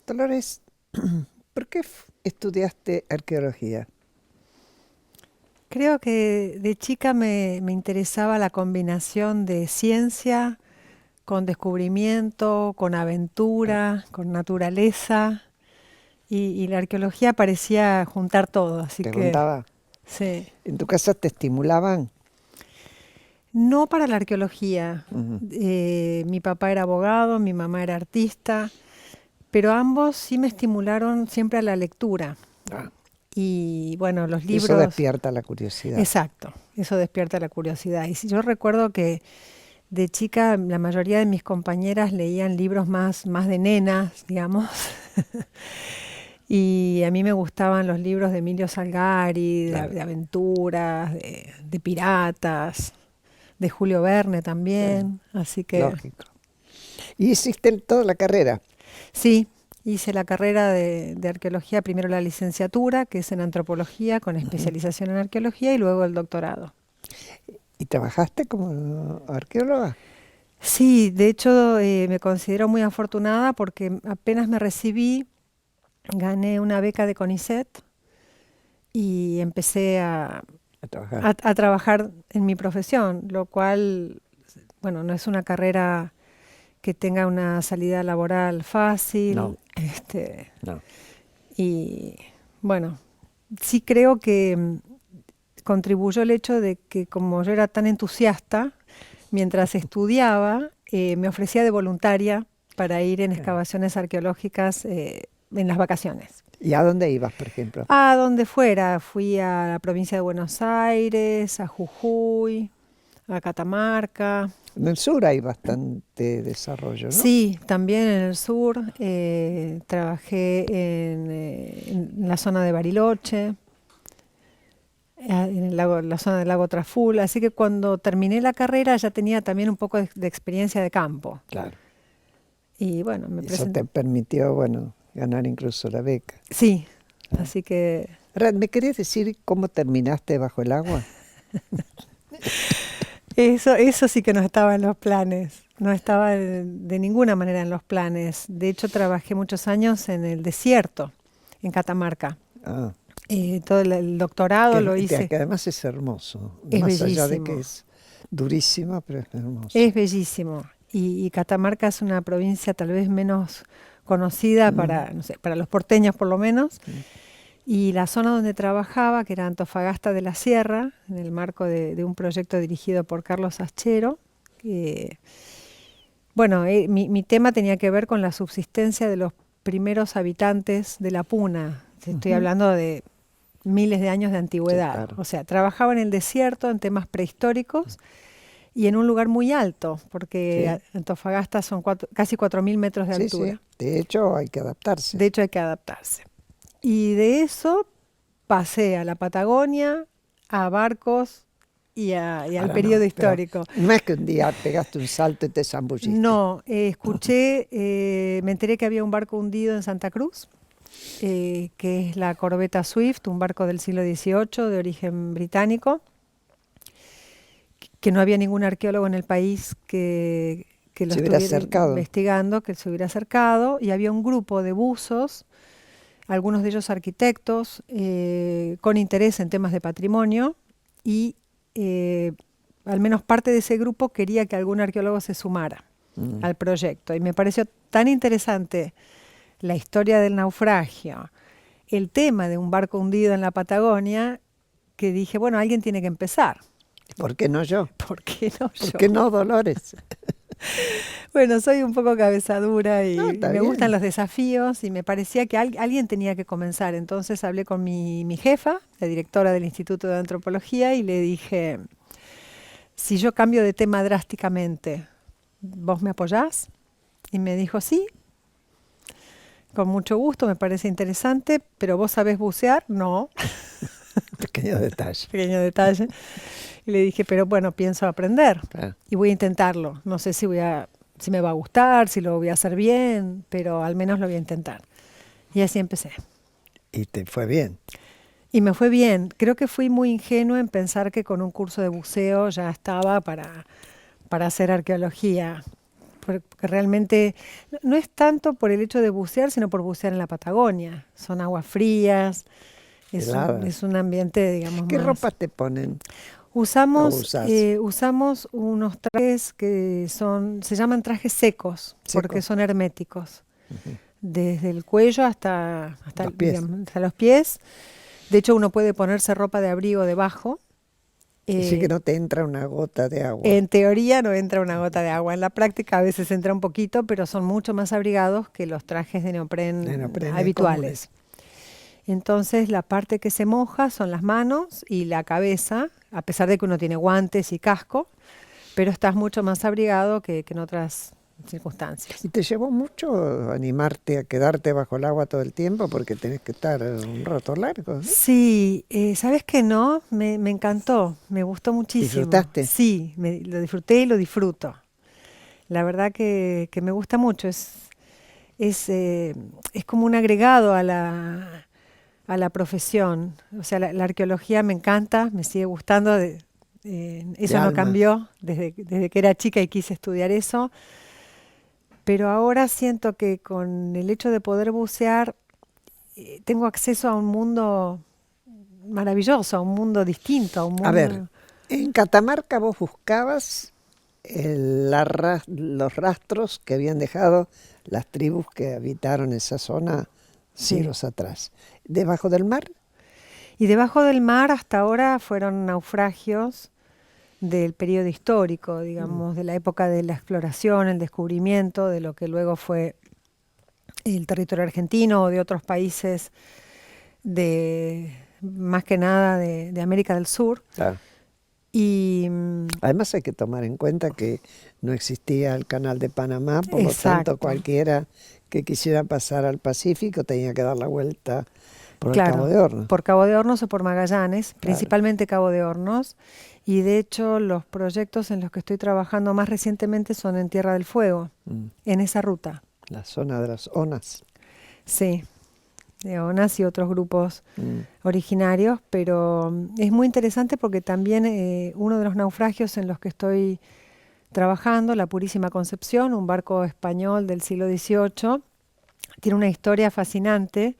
Dolores, ¿por qué estudiaste arqueología? Creo que de chica me interesaba la combinación de ciencia con descubrimiento, con Ah, aventura, con naturaleza, y la arqueología parecía juntar todo, así te que contaba, sí. ¿en tu casa te estimulaban? No para la arqueología. Ujú. Mi papá era abogado, mi mamá era artista, pero ambos sí me estimularon siempre a la lectura. Ah, Y bueno, los eso libros, despierta la curiosidad. exacto, eso despierta la curiosidad. Y si yo recuerdo que de chica, la mayoría de mis compañeras leían libros más de nenas, digamos, y a mí me gustaban los libros de Emilio Salgari, Claro, de aventuras, de piratas, de Julio Verne sí, también. Así que lógico. Y hiciste toda la carrera. sí, hice la carrera de arqueología, primero la licenciatura, que es en antropología, con Ujú. especialización en arqueología, y luego el doctorado. ¿Y trabajaste como arqueóloga? Sí, de hecho me considero muy afortunada porque apenas me recibí, gané una beca de CONICET y empecé A trabajar. a trabajar en mi profesión, lo cual, bueno, no es una carrera que tenga una salida laboral No, fácil, no. y bueno, sí creo que contribuyó el hecho de que como yo era tan entusiasta, mientras estudiaba, me ofrecía de voluntaria para ir en Claro. excavaciones arqueológicas en las vacaciones. ¿Y a dónde ibas, por ejemplo? A donde fuera, fui a la provincia de Buenos Aires, a Jujuy, a Catamarca. En el sur hay bastante desarrollo, ¿no? Sí, también en el sur, trabajé en la zona de Bariloche, en el lago, la zona del lago Traful, así que cuando terminé la carrera ya tenía también un poco de experiencia de campo. Claro. Y bueno, me Y eso presenté. te permitió, bueno, ganar incluso la beca. Sí, Ah. así que Ahora, ¿me querías decir cómo terminaste bajo el agua? eso sí que no estaba en los planes, no estaba de ninguna manera en los planes. De hecho, trabajé muchos años en el desierto, en Catamarca. Ah, Todo el doctorado lo hice. que además es hermoso, Es más allá de que bellísimo, es durísima, pero es hermoso. es bellísimo. Y Catamarca es una provincia tal vez menos conocida Mm, para, no sé, para los porteños por lo menos. mm. Y la zona donde trabajaba, que era Antofagasta de la Sierra, en el marco de un proyecto dirigido por Carlos Aschero, que, bueno, mi tema tenía que ver con la subsistencia de los primeros habitantes de la Puna. Estoy Ujú. hablando de miles de años de Sí, antigüedad. claro. O sea, trabajaba en el desierto en temas prehistóricos y en un lugar muy alto, porque Sí, Antofagasta son casi 4.000 metros de sí, sí. altura. De hecho, hay que adaptarse. De hecho, hay que adaptarse. Y de eso pasé a la Patagonia, a barcos y al Ahora no, periodo pero histórico. no es que un día pegaste un salto y te zambulliste. No, escuché, me enteré que había un barco hundido en Santa Cruz, que es la corbeta Swift, un barco del siglo XVIII de origen británico, que no había ningún arqueólogo en el país que lo Se hubiera estuviera acercado. investigando, que se hubiera acercado, y había un grupo de buzos, algunos de ellos arquitectos, con interés en temas de patrimonio, y eh, al menos parte de ese grupo quería que algún arqueólogo se sumara Mm. al proyecto. Y me pareció tan interesante la historia del naufragio, el tema de un barco hundido en la Patagonia, que dije, bueno, alguien tiene que empezar. ¿Por qué no yo? ¿Por qué no ¿Por yo? qué no Dolores? Bueno, soy un poco cabezadura y No, está me bien. gustan los desafíos y me parecía que alguien tenía que comenzar. Entonces hablé con mi jefa, la directora del Instituto de Antropología, y le dije, si yo cambio de tema drásticamente, ¿vos me apoyás? Y me dijo, sí, con mucho gusto, me parece interesante, pero ¿vos sabés bucear? No, Pequeño detalle. pequeño detalle. Y le dije, pero bueno, pienso aprender Claro. y voy a intentarlo. No sé si me va a gustar, si lo voy a hacer bien, pero al menos lo voy a intentar. Y así empecé. Y te fue bien. Y me fue bien. Creo que fui muy ingenua en pensar que con un curso de buceo ya estaba para hacer arqueología. Porque realmente no es tanto por el hecho de bucear, sino por bucear en la Patagonia. Son aguas frías, Heladas. es un ambiente, digamos, ¿Qué más... ropa te ponen? Usamos, usás? usamos unos trajes que se llaman trajes secos, porque Secos. son herméticos, desde el cuello hasta Los pies. digamos, hasta los pies. De hecho, uno puede ponerse ropa de abrigo debajo. Así que no te entra una gota de agua. En teoría no entra una gota de agua. En la práctica a veces entra un poquito, pero son mucho más abrigados que los trajes de neopren habituales. Entonces la parte que se moja son las manos y la cabeza, a pesar de que uno tiene guantes y casco, pero estás mucho más abrigado que en otras circunstancias. ¿Y te llevó mucho animarte a quedarte bajo el agua todo el tiempo? Porque tenés que estar un rato largo, ¿no? Sí, ¿sabes qué no? Me encantó, me gustó muchísimo. ¿Disfrutaste? Sí, lo disfruté y lo disfruto. La verdad que me gusta mucho, es como un agregado a la profesión. O sea, la arqueología me encanta, me sigue gustando. Eso no alma. cambió desde que era chica y quise estudiar eso. Pero ahora siento que con el hecho de poder bucear, tengo acceso a un mundo maravilloso, a un mundo distinto, a un mundo... A ver, en Catamarca vos buscabas los rastros que habían dejado las tribus que habitaron esa zona siglos atrás. ¿Debajo del mar? Y debajo del mar hasta ahora fueron naufragios del periodo histórico, digamos, de la época de la exploración, el descubrimiento, de lo que luego fue el territorio argentino o de otros países más que nada de América del Sur. Claro. Y además hay que tomar en cuenta que no existía el canal de Panamá, por lo exacto. tanto cualquiera que quisiera pasar al Pacífico tenía que dar la vuelta por claro, el Cabo de Hornos. Por Cabo de Hornos o por Magallanes, Claro. Principalmente Cabo de Hornos. Y de hecho los proyectos en los que estoy trabajando más recientemente son en Tierra del Fuego, en esa ruta. La zona de las ONAS. Sí, de ONAS y otros grupos originarios, pero es muy interesante porque también uno de los naufragios en los que estoy trabajando, la Purísima Concepción, un barco español del siglo XVIII, tiene una historia fascinante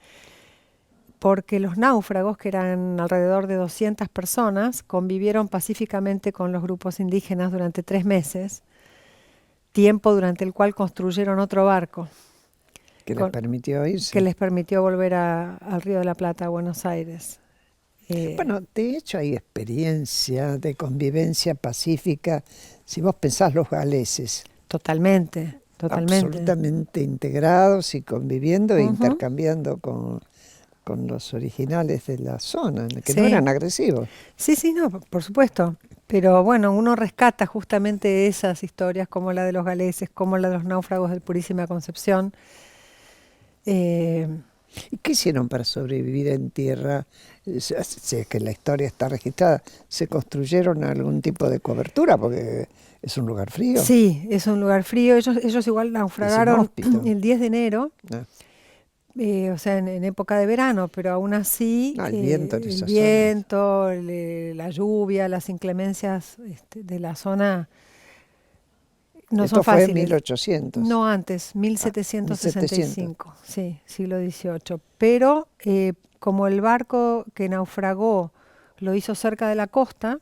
porque los náufragos, que eran alrededor de 200 personas, convivieron pacíficamente con los grupos indígenas durante 3 meses, tiempo durante el cual construyeron otro barco. Que les permitió irse. Que les permitió volver al Río de la Plata, a Buenos Aires. Bueno, de hecho hay experiencia de convivencia pacífica. Si vos pensás los galeses. Totalmente. Absolutamente integrados y conviviendo e intercambiando con los originales de la zona, que no eran agresivos. Sí, no, por supuesto. Pero bueno, uno rescata justamente esas historias como la de los galeses, como la de los náufragos del Purísima Concepción. ¿Y qué hicieron para sobrevivir en tierra? Si es que la historia está registrada, ¿se construyeron algún tipo de cobertura? Porque es un lugar frío. Sí, es un lugar frío. Ellos igual naufragaron el 10 de enero, o sea, en época de verano, pero aún así el viento, la lluvia, las inclemencias de la zona no Esto son fáciles. fue en 1800. No, antes, 1765, sí, siglo XVIII. Pero como el barco que naufragó lo hizo cerca de la costa,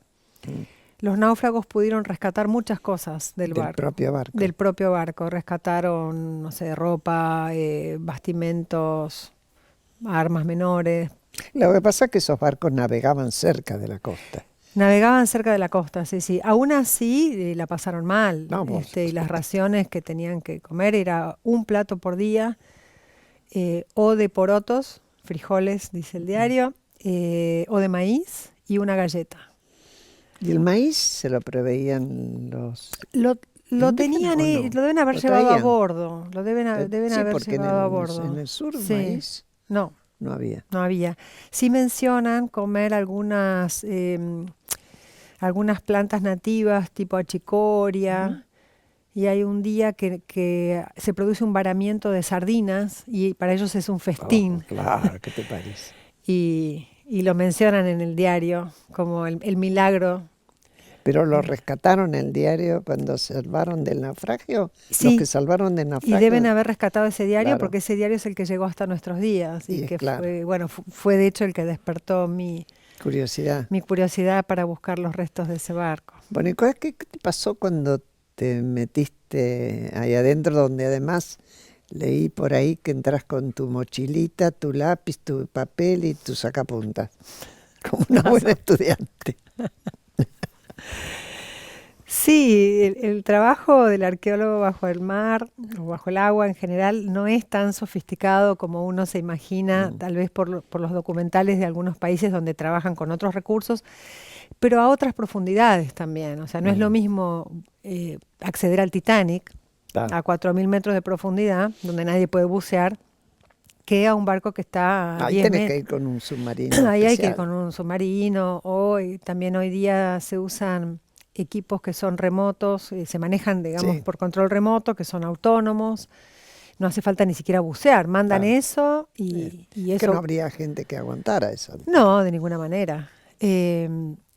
los náufragos pudieron rescatar muchas cosas del propio barco. Del propio barco. Rescataron, no sé, ropa, bastimentos, armas menores. Lo que pasa es que esos barcos navegaban cerca de la costa. Navegaban cerca de la costa, sí, sí. Aún así la pasaron mal. No, vos. Y las raciones que tenían que comer era un plato por día, o de porotos, frijoles, dice el diario, o de maíz y una galleta. ¿Y el maíz se lo preveían los Lo, lo indígenas tenían, o no? lo deben haber ¿Lo llevado a traían? bordo, deben Sí, haber porque llevado a en bordo. el sur Sí, maíz no, no había. no había. Sí mencionan comer algunas plantas nativas tipo Ujú. achicoria, y hay un día que se produce un varamiento de sardinas y para ellos es un Oh, festín. claro, ¿qué te parece? Y lo mencionan en el diario como el milagro. Pero lo rescataron el diario cuando salvaron del naufragio. Los que Sí, salvaron del y deben naufragio, haber rescatado ese diario claro, porque ese diario es el que llegó hasta nuestros días y y es que claro, fue, bueno, fue de hecho el que despertó curiosidad. mi curiosidad para buscar los restos de ese barco. Bueno, ¿y qué te pasó cuando te metiste ahí adentro, donde además leí por ahí que entras con tu mochilita, tu lápiz, tu papel y tu sacapuntas, como una Más buena o- estudiante? Sí, el trabajo del arqueólogo bajo el mar o bajo el agua en general no es tan sofisticado como uno se imagina, Mm, tal vez por los documentales de algunos países donde trabajan con otros recursos, pero a otras profundidades también. O sea, no es lo mm, mismo acceder al Titanic claro. a 4.000 metros de profundidad, donde nadie puede bucear, que a un barco que está a Ahí 10 tenés que metros. ir con un submarino Ahí hay que ir especial. con un submarino, o también hoy día se usan equipos que son remotos, se manejan, digamos, Sí, por control remoto, que son autónomos. No hace falta ni siquiera bucear, mandan claro. eso Eh, y que no eso, habría gente que aguantara a esa altura. no, de ninguna manera.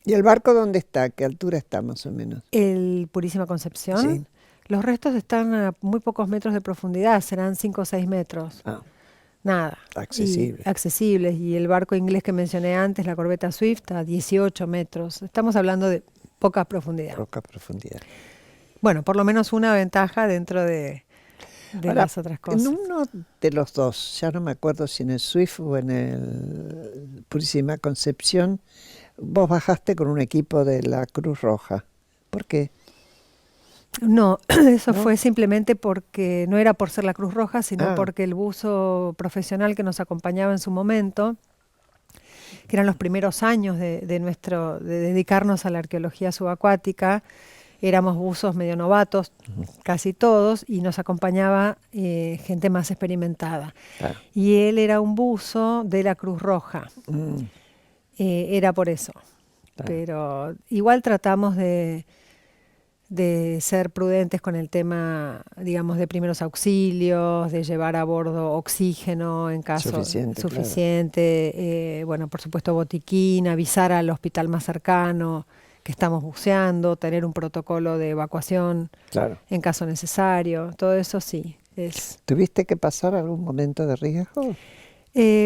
¿Y el barco dónde está? ¿A qué altura está más o menos? El Purísima Concepción, Sí. los restos están a muy pocos metros de profundidad, serán 5 o 6 metros. Ah, Nada. Y accesible. accesibles. Y el barco inglés que mencioné antes, la corbeta Swift, a 18 metros. Estamos hablando de poca profundidad. Poca profundidad. Bueno, por lo menos una ventaja dentro de Ahora, las otras en cosas. uno de los dos, ya no me acuerdo si en el Swift o en el Purísima Concepción, vos bajaste con un equipo de la Cruz Roja. ¿Por qué? No, eso ¿No? fue simplemente porque no era por ser la Cruz Roja, sino Ah, porque el buzo profesional que nos acompañaba en su momento, que eran los primeros años de dedicarnos a la arqueología subacuática, éramos buzos medio novatos, casi todos, y nos acompañaba gente más experimentada. claro. Y él era un buzo de la Cruz Roja, Mm, era por eso. claro. Pero igual tratamos de ser prudentes con el tema, digamos, de primeros auxilios, de llevar a bordo oxígeno en caso Suficiente, claro. suficiente, bueno, por supuesto botiquín, avisar al hospital más cercano que estamos buceando, tener un protocolo de evacuación Claro. en caso necesario, todo eso sí, es ¿Tuviste que pasar algún momento de riesgo?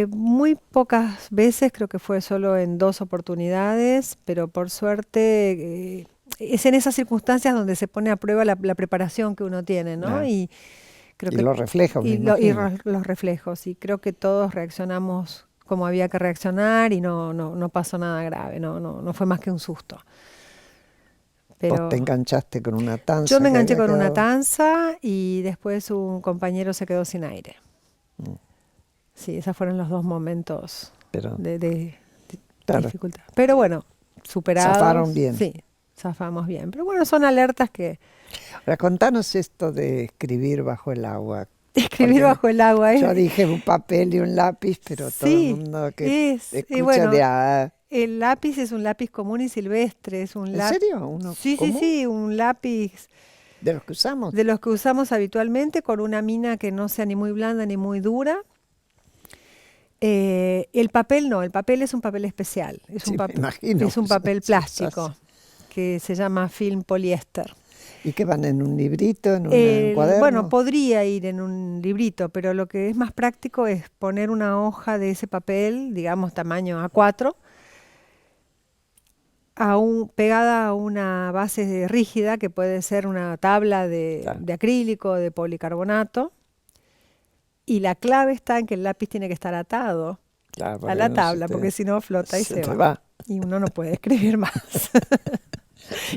muy pocas veces, creo que fue solo en 2 oportunidades, pero por suerte es en esas circunstancias donde se pone a prueba la preparación que uno tiene, ¿no? Ah, Y creo y que los reflejos, me imagino. los reflejos, y creo que todos reaccionamos como había que reaccionar y no pasó nada grave, no fue más que un susto. Vos te Pero enganchaste con una yo tanza me que enganché había con una quedado. tanza y después un compañero se quedó sin aire. Mm, Sí, esos fueron los 2 momentos pero, de claro, dificultad. Pero bueno, zafaron superados, bien. sí, zafamos bien. Pero bueno, son alertas que Ahora, contanos esto de escribir bajo el agua. escribir Porque bajo el agua yo es, dije un papel y un lápiz, pero todo el sí, mundo que es, escucha bueno, de ah, el lápiz es un lápiz común y silvestre, es un ¿en lápiz, serio? ¿Uno sí, sí, común? sí, un lápiz ¿De los que usamos? de los que usamos habitualmente con una mina que no sea ni muy blanda ni muy dura. El papel no, el papel es un papel especial, Sí, me imagino. es un papel Se usas. plástico que se llama film poliéster. ¿Y que van en un librito, en un Bueno, cuaderno? podría ir en un librito, pero lo que es más práctico es poner una hoja de ese papel, digamos tamaño A4, pegada a una base rígida que puede ser una tabla Claro, de acrílico, de policarbonato, y la clave está en que el lápiz tiene que estar atado claro, a para la que no se tabla, porque si no flota y se se te va. va. y uno no puede escribir más.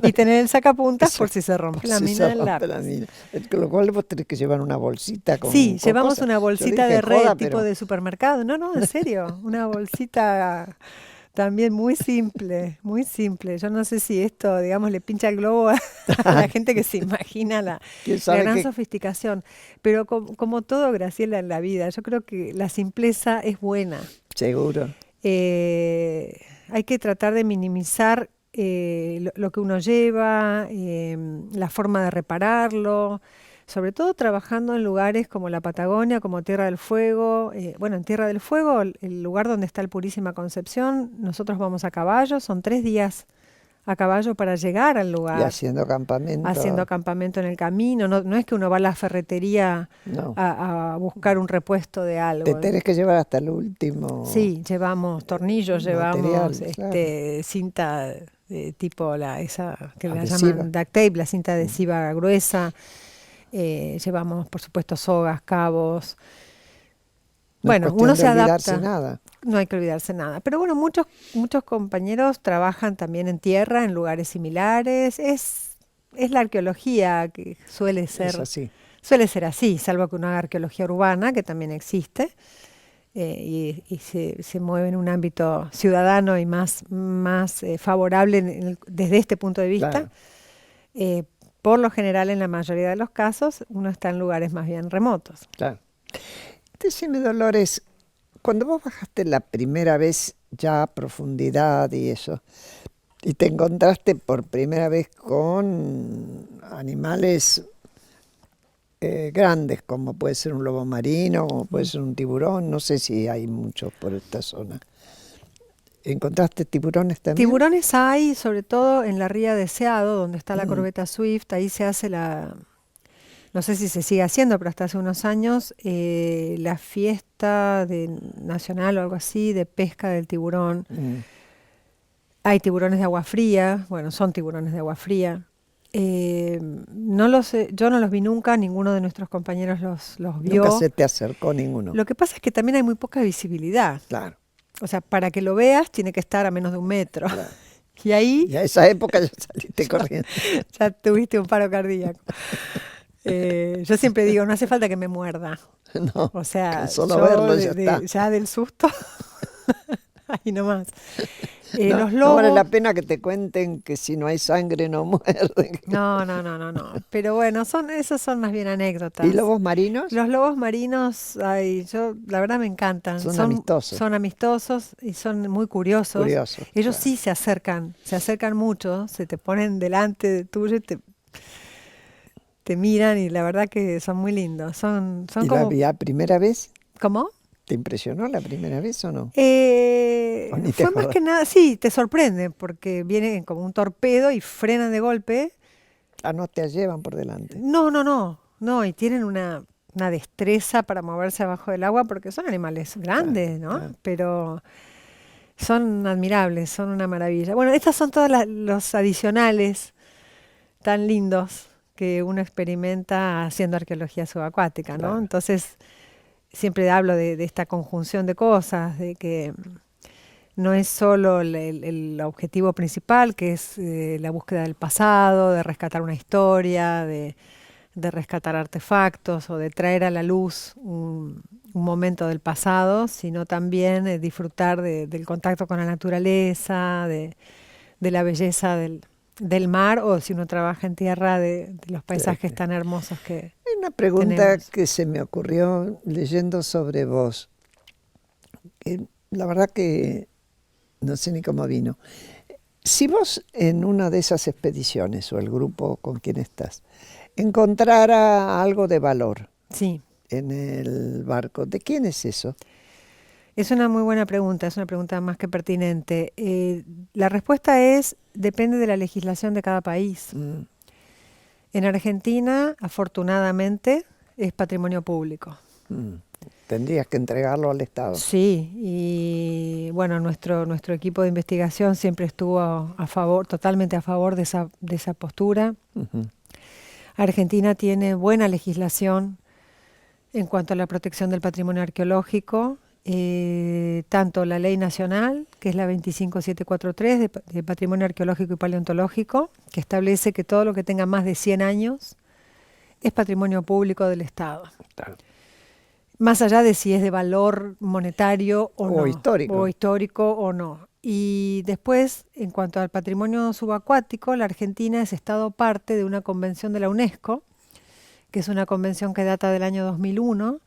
Y tener el sacapuntas por si se rompe la Si mina se del rompe lápiz. la mina. Con lo cual vos tenés que llevar una bolsita Sí, con llevamos cosas. una Yo bolsita dije de red joda, tipo pero de supermercado. No, no, en serio, una bolsita también muy simple, muy simple. Yo no sé si esto, digamos, le pincha el globo a la gente que se imagina quién la sabe gran qué. sofisticación. Pero como todo, Graciela, en la vida, yo creo que la simpleza es buena. Seguro. Hay que tratar de minimizar lo que uno lleva, la forma de repararlo, sobre todo trabajando en lugares como la Patagonia, como Tierra del Fuego. Bueno, en Tierra del Fuego, el lugar donde está el Purísima Concepción, nosotros vamos a caballo, son 3 días a caballo para llegar al Y lugar, haciendo haciendo campamento, campamento en el camino. No, no es que uno va a la ferretería no. a buscar un repuesto de Te algo. tenés que llevar hasta el último Sí, llevamos tornillos, llevamos material, claro. cinta tipo esa que la Adhesiva. llaman duct tape, la cinta Mm. adhesiva gruesa, llevamos por supuesto sogas, cabos. No es Bueno, uno cuestión de se olvidarse adapta, nada. no hay que olvidarse nada. Pero bueno, muchos compañeros trabajan también en tierra, en lugares similares. Es la arqueología que Es así. suele ser así, salvo que uno haga arqueología urbana, que también existe. Y se mueve en un ámbito ciudadano y más favorable desde este punto de vista. Claro, Eh, por lo general, en la mayoría de los casos, uno está en lugares más bien remotos. claro. Decime, Dolores, cuando vos bajaste la primera vez ya a profundidad y eso, y te encontraste por primera vez con animales grandes, como puede ser un lobo marino, como puede Mm. ser un tiburón, no sé si hay muchos por esta zona. ¿Encontraste tiburones también? Tiburones hay, sobre todo en la ría de Seado, donde está la Mm, corbeta Swift. Ahí se hace no sé si se sigue haciendo, pero hasta hace unos años, la fiesta nacional o algo así de pesca del tiburón. mm. Hay tiburones de agua fría, bueno, son tiburones de agua fría. No los sé, yo no los vi nunca, ninguno de nuestros compañeros los Nunca vio. se te acercó ninguno. Lo que pasa es que también hay muy poca visibilidad. Claro, O sea, para que lo veas tiene que estar a menos de 1 metro. claro. Y ahí Y a esa época ya saliste ya, corriendo. ya tuviste un paro cardíaco. Yo siempre digo, no hace falta que me muerda. No, O con sea, solo yo verlo ya está. ya del susto, ahí nomás. No, Los no vale la lobos, pena que te cuenten que si no hay sangre no muerden. no, no, no, no, no. Pero bueno, esos son más bien ¿Y anécdotas. lobos marinos? Los lobos marinos, ay, la verdad me encantan. Son amistosos, Son amistosos y son muy curiosos. curiosos, Ellos claro. sí se acercan mucho, se te ponen delante de tuyo y te miran y la verdad que son muy lindos. Son ¿Y la como, primera vez? ¿cómo? ¿Te impresionó la primera vez o no? ¿O ni te Fue más acordás? que nada, sí, te sorprende porque vienen como un torpedo y frenan de golpe. Ah, no te llevan por delante. No, no, no, no, y tienen una destreza para moverse abajo del agua porque son animales Claro, grandes, ¿no? claro. Pero son admirables, son una maravilla. Bueno, estas son todos los adicionales tan lindos que uno experimenta haciendo arqueología subacuática, ¿no? Claro. Entonces, siempre hablo de esta conjunción de cosas, de que no es solo el objetivo principal, que es la búsqueda del pasado, de rescatar una historia, de rescatar artefactos o de traer a la luz un momento del pasado, sino también disfrutar del contacto con la naturaleza, de la belleza del mar, o si uno trabaja en tierra, de los paisajes tan hermosos que Hay una pregunta tenemos. que se me ocurrió leyendo sobre vos. Que la verdad que no sé ni cómo vino. Si vos en una de esas expediciones o el grupo con quien estás encontrara algo de valor Sí, en el barco, ¿de quién es eso? es una muy buena pregunta, es una pregunta más que pertinente. La respuesta es, depende de la legislación de cada país. Mm, En Argentina, afortunadamente, es patrimonio público. mm. Tendrías que entregarlo al Estado. Sí, y bueno, nuestro equipo de investigación siempre estuvo a favor, totalmente a favor de esa postura. Ujú. Argentina tiene buena legislación en cuanto a la protección del patrimonio arqueológico. tanto la ley nacional, que es la 25743 de Patrimonio Arqueológico y Paleontológico, que establece que todo lo que tenga más de 100 años es patrimonio público del Estado. Claro. Más allá de si es de valor monetario o no, histórico. o histórico o no. Y después, en cuanto al patrimonio subacuático, la Argentina es Estado parte de una convención de la UNESCO, que es una convención que data del año 2001,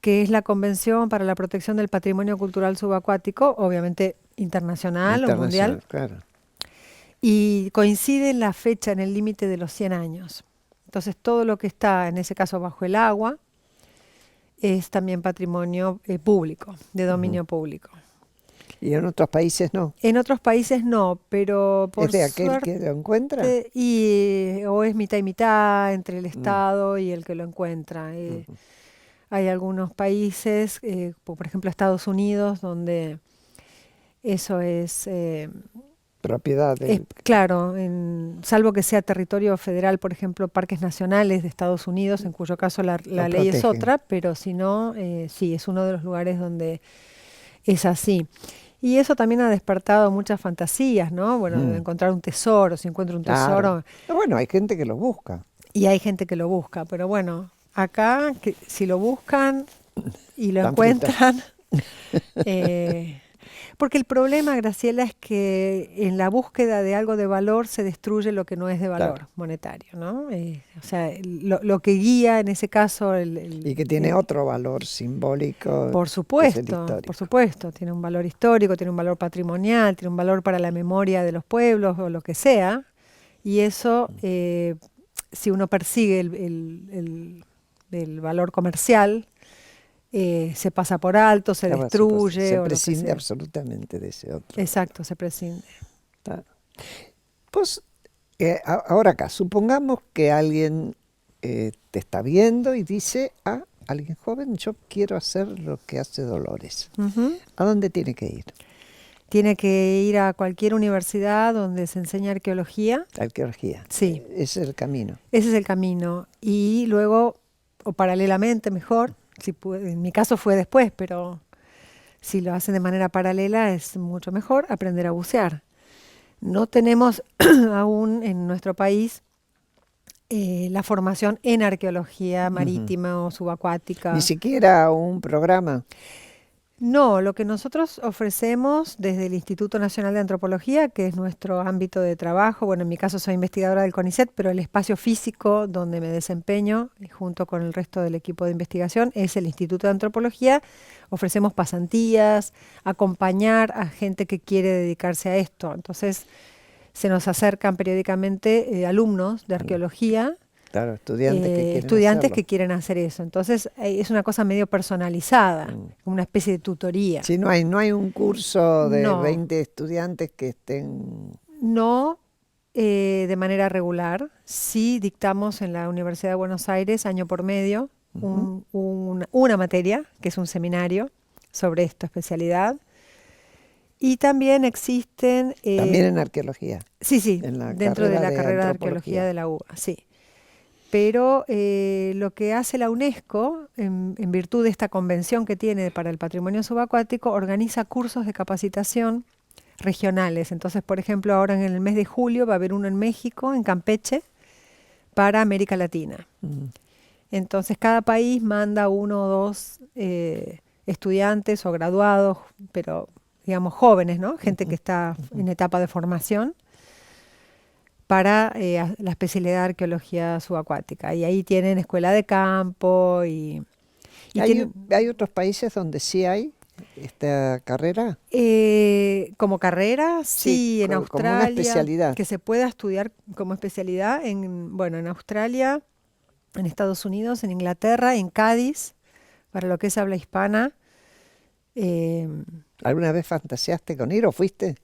que es la Convención para la Protección del Patrimonio Cultural Subacuático, obviamente internacional o mundial, claro. y coincide en la fecha, en el límite de los 100 años. Entonces, todo lo que está, en ese caso, bajo el agua, es también patrimonio público, de dominio público. ¿Y en otros países no? En otros países no, pero por ¿Es de aquel suerte, que lo encuentra? o es mitad y mitad entre el Estado y el que lo encuentra. Hay algunos países, por ejemplo Estados Unidos, donde eso es Propiedad claro, salvo que sea territorio federal, por ejemplo, parques nacionales de Estados Unidos, en cuyo caso la ley es otra, pero si no, sí, es uno de los lugares donde es así. Y eso también ha despertado muchas fantasías, ¿no? Bueno, de encontrar un tesoro, si encuentro un tesoro. Bueno, hay gente que lo busca. Y hay gente que lo busca, pero bueno, acá, si lo buscan y lo Tan encuentran... porque el problema, Graciela, es que en la búsqueda de algo de valor se destruye lo que no es de valor monetario, ¿no? O sea, lo que guía en ese caso... y que tiene otro valor simbólico. Por supuesto, tiene un valor histórico, tiene un valor patrimonial, tiene un valor para la memoria de los pueblos o lo que sea, y eso, si uno persigue el valor comercial, se pasa por alto, se destruye. Se prescinde absolutamente de ese otro. Exacto, se prescinde. Claro. Pues, ahora acá, supongamos que alguien te está viendo y dice, alguien joven, yo quiero hacer lo que hace Dolores. ¿A dónde tiene que ir? Tiene que ir a cualquier universidad donde se enseña arqueología. Arqueología. Sí. Ese es el camino. Ese es el camino. Y luego, o paralelamente mejor, en mi caso fue después, pero si lo hacen de manera paralela es mucho mejor aprender a bucear. No tenemos aún en nuestro país la formación en arqueología marítima o subacuática. Ni siquiera un programa. No, lo que nosotros ofrecemos desde el Instituto Nacional de Antropología, que es nuestro ámbito de trabajo, bueno, en mi caso soy investigadora del CONICET, pero el espacio físico donde me desempeño, junto con el resto del equipo de investigación, es el Instituto de Antropología. Ofrecemos pasantías, acompañar a gente que quiere dedicarse a esto. Entonces, se nos acercan periódicamente alumnos de arqueología. Claro, estudiantes que quieren hacer eso. Entonces es una cosa medio personalizada, una especie de tutoría. Sí, no hay un curso de 20 estudiantes que estén... No, de manera regular. Sí dictamos en la Universidad de Buenos Aires, año por medio, una materia, que es un seminario sobre esta especialidad. Y también existen... también en arqueología. Sí, dentro de la carrera de arqueología de la UBA, sí. Pero lo que hace la UNESCO, en virtud de esta convención que tiene para el patrimonio subacuático, organiza cursos de capacitación regionales. Entonces, por ejemplo, ahora en el mes de julio va a haber uno en México, en Campeche, para América Latina. Entonces, cada país manda uno o dos estudiantes o graduados, pero digamos jóvenes, ¿no? Gente que está en etapa de formación, para la especialidad de arqueología subacuática. Y ahí tienen escuela de campo y ¿Hay otros países donde sí hay esta carrera? Como carrera, sí, en Australia. Como una especialidad. Que se pueda estudiar como especialidad en Australia, en Estados Unidos, en Inglaterra, en Cádiz, para lo que es habla hispana. ¿Alguna vez fantaseaste con ir o fuiste?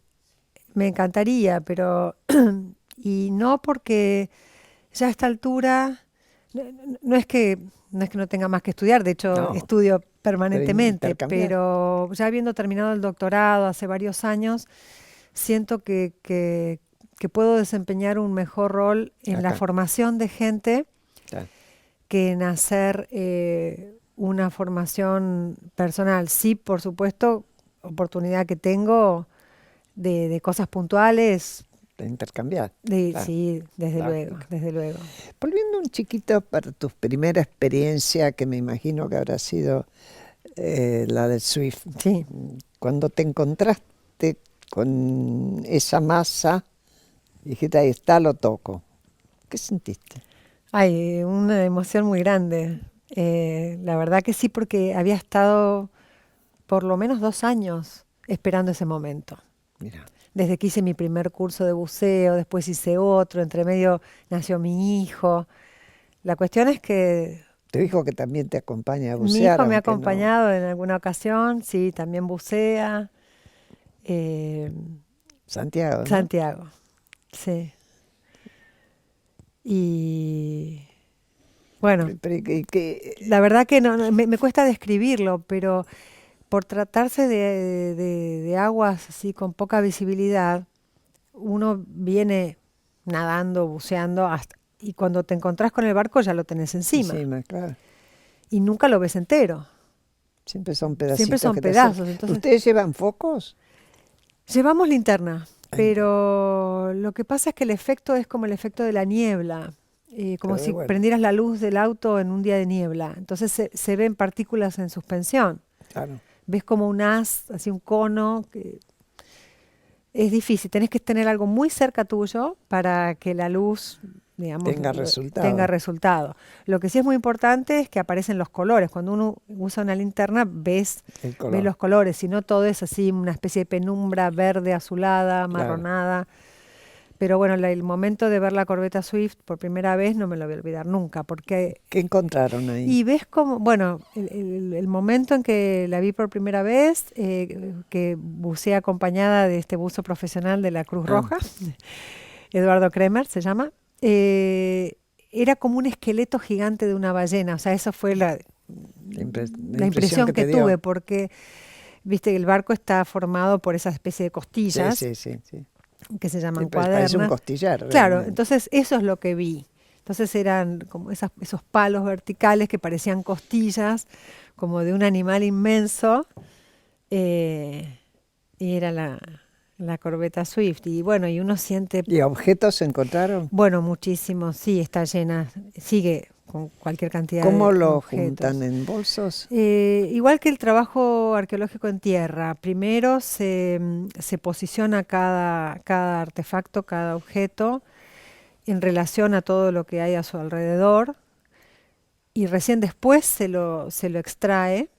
Me encantaría, pero... Y no porque ya a esta altura, no es que no tenga más que estudiar, de hecho estudio permanentemente, pero ya habiendo terminado el doctorado hace varios años, siento que puedo desempeñar un mejor rol en la formación de gente que en hacer una formación personal. Sí, por supuesto, oportunidad que tengo de cosas puntuales. De intercambiar. Claro, Sí, desde luego, lógico. desde luego. Volviendo un chiquito para tu primera experiencia, que me imagino que habrá sido la del Swift. Sí. Cuando te encontraste con esa masa, dijiste, ahí está, lo toco. ¿Qué sentiste? Hay una emoción muy grande. La verdad que sí, porque había estado por lo menos 2 años esperando ese momento. Mira, Desde que hice mi primer curso de buceo, después hice otro, entre medio nació mi hijo. La cuestión es que tu hijo que también te acompaña a mi bucear, hijo me ha aunque no. acompañado en alguna ocasión, sí, también bucea. eh, Santiago, ¿no? Santiago, sí. Y bueno, la verdad que me cuesta describirlo, pero por tratarse de aguas así con poca visibilidad, uno viene nadando, buceando, y cuando te encontrás con el barco ya lo tenés encima encima, claro. y nunca lo ves entero. Siempre son Siempre pedacitos son que te acercan. pedazos. Entonces, ¿Ustedes llevan focos? llevamos linterna, Ay, pero lo que pasa es que el efecto es como el efecto de la niebla, como pero de si vuelta, prendieras la luz del auto en un día de niebla. Entonces se ven partículas en suspensión. claro. Ves como un haz, así un cono, que es difícil. Tenés que tener algo muy cerca tuyo para que la luz, digamos, Tenga tenga resultado. resultado. Lo que sí es muy importante es que aparecen los colores. Cuando uno usa una linterna, ves El color, los colores. Si no, todo es así, una especie de penumbra verde, azulada, claro. marronada. Pero bueno, el momento de ver la corbeta Swift por primera vez no me lo voy a olvidar nunca, porque ¿Qué encontraron ahí? y ves como, bueno, el momento en que la vi por primera vez, que buceé acompañada de este buzo profesional de la Cruz Ah, Roja, Eduardo Kremer se llama, eh, era como un esqueleto gigante de una ballena. O sea, eso fue la la impresión impresión que que te tuve, dio. porque, viste, el barco está formado por esa especie de Sí, costillas sí, sí, sí. que se Sí, llaman pues parece un cuadernas. costillar Claro, realmente. entonces eso es lo que vi. Entonces eran como esos palos verticales que parecían costillas, como de un animal inmenso, eh, y era la corbeta Swift. Y bueno, y uno siente, ¿Y objetos se encontraron? bueno, muchísimo, sí, está llena, sigue con cualquier cantidad ¿Cómo de lo juntan objetos. en bolsos? Igual que el trabajo arqueológico en tierra, primero se posiciona cada artefacto, cada objeto en relación a todo lo que hay a su alrededor y recién después se lo extrae,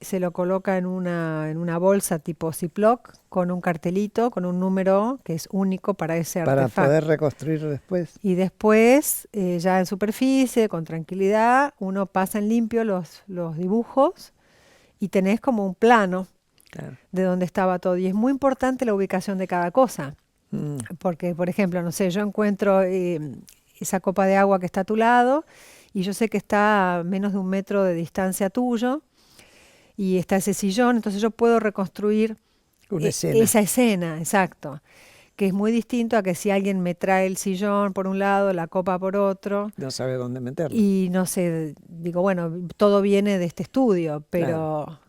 se lo coloca en una bolsa tipo Ziploc con un cartelito, con un número que es único para ese Para poder artefacto. reconstruir después. Y después, ya en superficie, con tranquilidad, uno pasa en limpio los dibujos y tenés como un plano Claro. de dónde estaba todo. Y es muy importante la ubicación de cada cosa. Mm, Porque, por ejemplo, no sé, yo encuentro esa copa de agua que está a tu lado y yo sé que está a menos de 1 metro de distancia tuyo y está ese sillón, entonces yo puedo reconstruir una escena. esa escena, exacto, que es muy distinto a que si alguien me trae el sillón por un lado, la copa por otro No sabe dónde meterlo. y no sé, digo, bueno, todo viene de este estudio, Claro. pero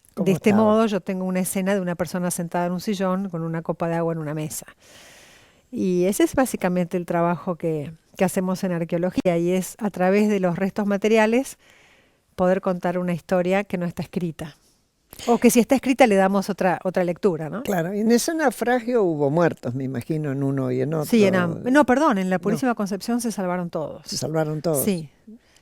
de ¿Cómo este estaba? modo yo tengo una escena de una persona sentada en un sillón con una copa de agua en una mesa. Y ese es básicamente el trabajo que hacemos en arqueología y es a través de los restos materiales poder contar una historia que no está escrita. O que si está escrita le damos otra lectura, ¿no? Claro, y en ese naufragio hubo muertos, me imagino, en uno y en Sí, otro. no, perdón, en la No, Purísima Concepción se salvaron se todos. salvaron todos. Sí,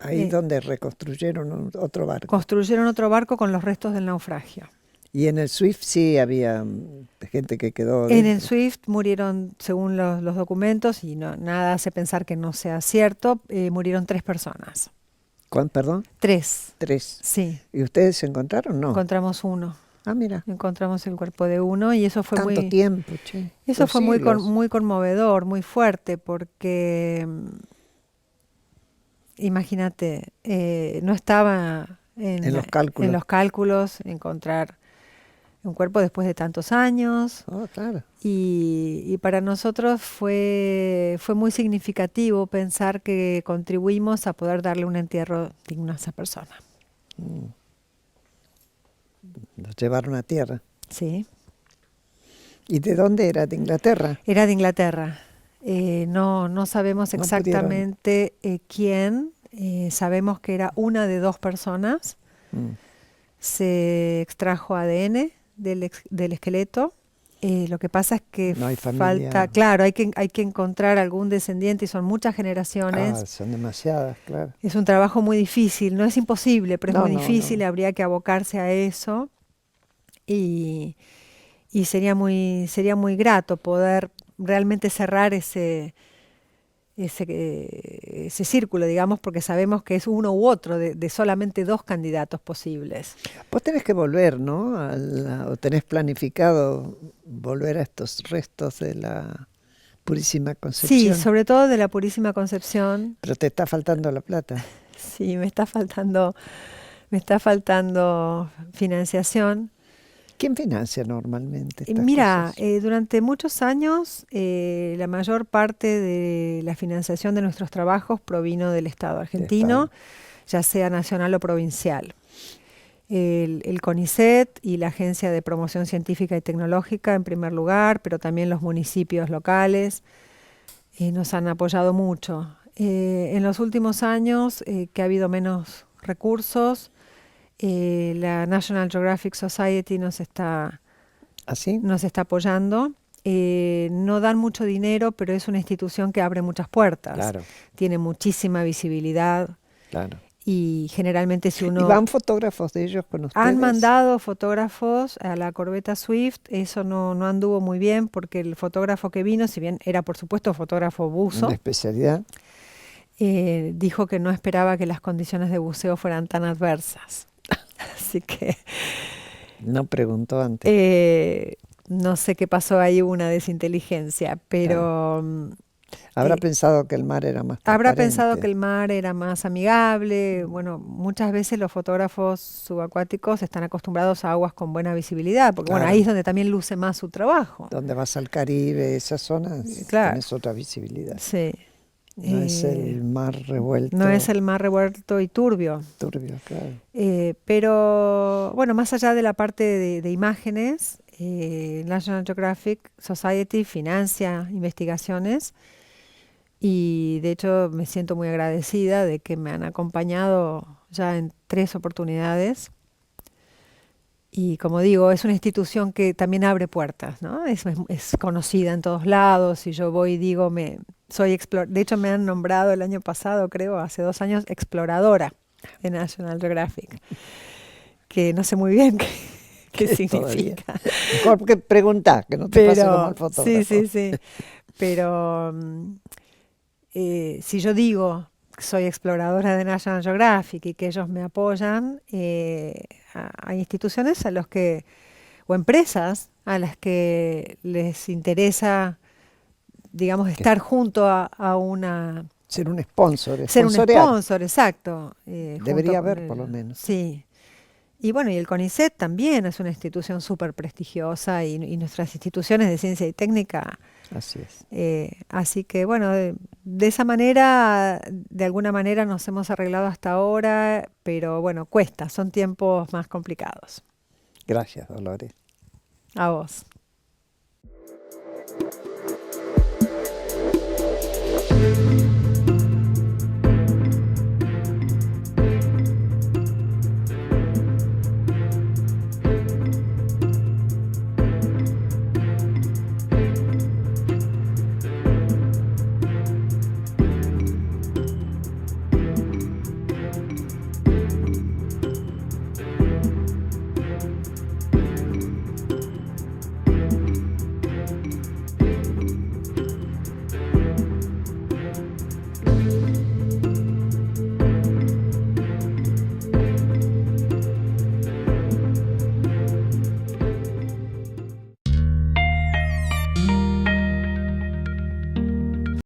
Ahí eh, donde reconstruyeron otro barco. construyeron otro barco con los restos del naufragio. Y en el Swift sí había gente que quedó En el dentro. Swift murieron, según los documentos, y nada hace pensar que no sea cierto, murieron 3 personas. ¿Cuán, perdón? 3, 3. sí. ¿Y ustedes se encontraron? No. Encontramos uno. Ah, mira, Encontramos el cuerpo de uno y eso fue tanto muy, tiempo, che. eso Son fue muy, siglos. muy conmovedor, muy fuerte, porque imagínate, no estaba En los en cálculos. los cálculos encontrar un cuerpo después de tantos años Oh, claro. y para nosotros fue muy significativo pensar que contribuimos a poder darle un entierro digno a esa persona. Los llevaron a tierra. Sí. ¿Y de dónde era? ¿De Inglaterra? Era de Inglaterra. No sabemos No exactamente quién. Sabemos que era una de dos personas. Mm. Se extrajo ADN del esqueleto. Lo que pasa es que No hay familia. falta, claro, hay que encontrar algún descendiente y son muchas generaciones. Son demasiadas, claro. Es un trabajo muy difícil, no es imposible, pero es No, muy no, difícil, no. habría que abocarse a eso y sería muy grato poder realmente cerrar ese círculo, digamos, porque sabemos que es uno u otro de solamente dos candidatos posibles. Vos tenés que volver, ¿no? ¿O tenés planificado volver a estos restos de la Purísima Sí, Concepción? sobre todo de la Purísima Concepción. Pero te está faltando la plata. Sí, me está faltando financiación. ¿Quién financia normalmente estas Mira, cosas? durante muchos años la mayor parte de la financiación de nuestros trabajos provino del Estado De argentino, Estado. ya sea nacional o provincial. El CONICET y la Agencia de Promoción Científica y Tecnológica en primer lugar, pero también los municipios locales nos han apoyado mucho. En los últimos años que ha habido menos recursos, la National Geographic Society ¿Así? nos está apoyando. No dan mucho dinero, pero es una institución que abre muchas puertas. Claro, Tiene muchísima visibilidad claro. y generalmente si ¿Y uno... van fotógrafos de ellos con Han ustedes? mandado fotógrafos a la corbeta Swift, eso no anduvo muy bien porque el fotógrafo que vino, si bien era por supuesto fotógrafo Una buzo, especialidad. dijo que no esperaba que las condiciones de buceo fueran tan adversas. Así que No preguntó antes. no sé qué pasó ahí, hubo una desinteligencia, Claro. pero Habrá pensado que el mar era más habrá pensado que transparente. el mar era más amigable. Bueno, muchas veces los fotógrafos subacuáticos están acostumbrados a aguas con buena visibilidad, porque bueno, ahí Claro. es donde también luce más su trabajo. Donde vas al Caribe, esas zonas, Claro, tenés otra visibilidad. sí. No es el mar No es revuelto, el mar revuelto y turbio. turbio, claro. Pero bueno, más allá de la parte de imágenes, National Geographic Society financia investigaciones y de hecho me siento muy agradecida de que me han acompañado ya en 3 oportunidades. Y como digo, es una institución que también abre puertas, ¿no? Es conocida en todos lados y yo voy y digo, de hecho me han nombrado el año pasado, creo, hace 2 años, exploradora de National Geographic, que no sé muy bien qué Que todavía. significa. Mejor que preguntá, que no te pase como al Pero, sí, fotógrafo. sí, sí. Pero si yo digo que soy exploradora de National Geographic y que ellos me apoyan, hay instituciones a los que, o empresas a las que les interesa, digamos, Que estar junto a una... ser un sponsor, Ser un sponsorear. sponsor, exacto. Junto Debería con haber, por lo menos. sí. Y bueno, y el CONICET también es una institución súper prestigiosa y nuestras instituciones de ciencia y técnica. Así es. Así que bueno, de esa manera, de alguna manera nos hemos arreglado hasta ahora, pero bueno, cuesta, son tiempos más complicados. Gracias, Dolores. A vos.